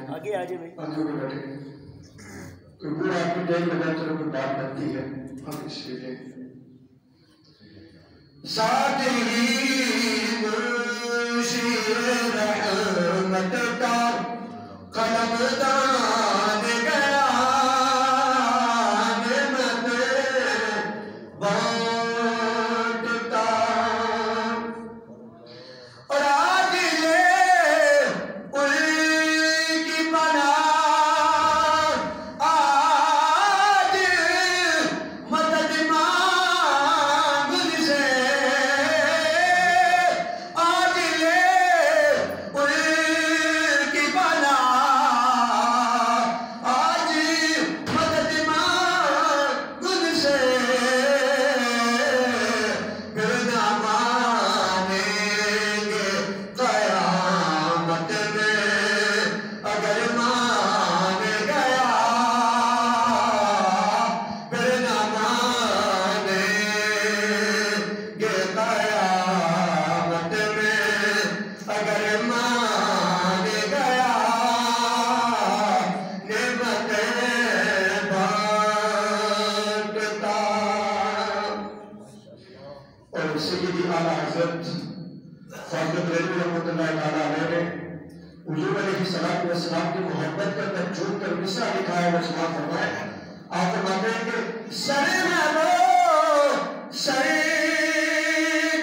आगे आ जाए भाई, आगे बैठे तो पूरा आपकी देख लगा चलो कोई बात बनती है हम इसलिए साथ ही मुर्शिद रहमत का कलमदान गया नेमत बांटता और आज ले उनकी पनाह आज मदद मांग से आज ले उनकी पनाह आज मदद मांग से फिर ना मानेंगे कयामत में अगर मान गया फिर ना मानेंगे कयामत में अगर मान गया नेमत बांटता और सय्यदी आला हज़रत ख्वाजा बरेलवी रहमतुल्लाह तआला अलैह ने हुजूर अलैहिस्सलातु वस्सलाम की मोहब्बत का तर्जुम कर मिसरा लिखा है वो समाअत फरमाए। आप फरमाते हैं कि सरे में वो सरे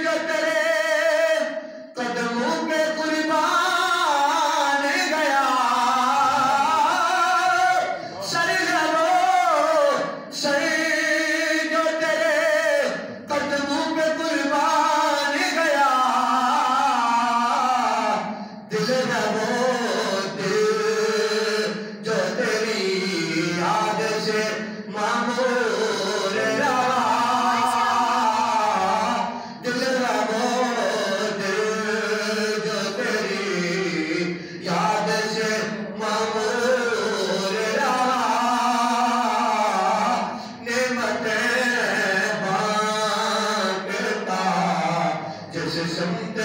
जो तेरे कदमों के कुर्बान गया सरे में वो सरे जो तेरे कदमों पे कुर्बान गया दिल है वो दिल जो तेरी याद से मामूर रहा दिल है वो दिल जो तेरी याद से मामूर रहा नेमतें बांटता जैसे संत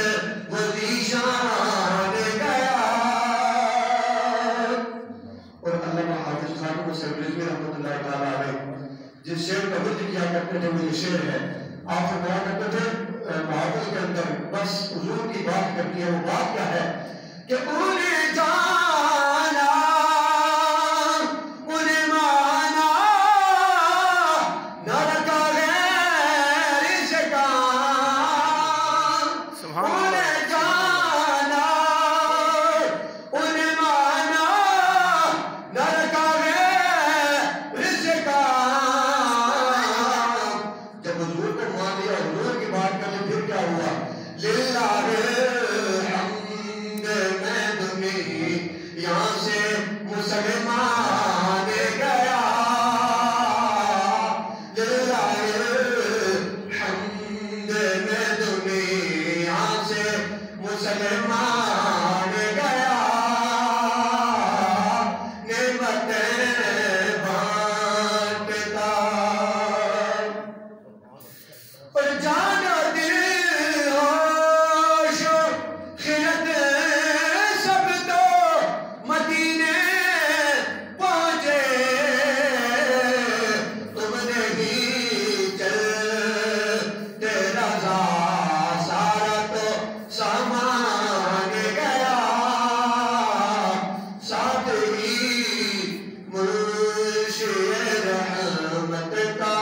वो ज़ीशान गया। और अल्लामा हाफिज खान को सरबरेज़वी रहमतुल्लाह तआला अलैह जिस शेर का जिक्र किया करते थे वो ये शेर है। आप फरमाया करते थे मुहाफ़िज़ के अंदर बस हुजूर की बात करती है। वो बात क्या है कि उन्हें जाना उन्हें माना न रखा गैर से काम उन्हें जाना उन्हें माना न रखा गैर से काम जब हुजूर को मान लिया हुजूर की बात कर ली फिर क्या हुआ लिल्लाहि हम्द में दुनिया से मुसलमान गया लिल्लाहि हम्द में दुनिया से मुसलमान गया नेमतें बांटता और जानो दिल होश खिलत सब तो मदीने मुंशी रहमत का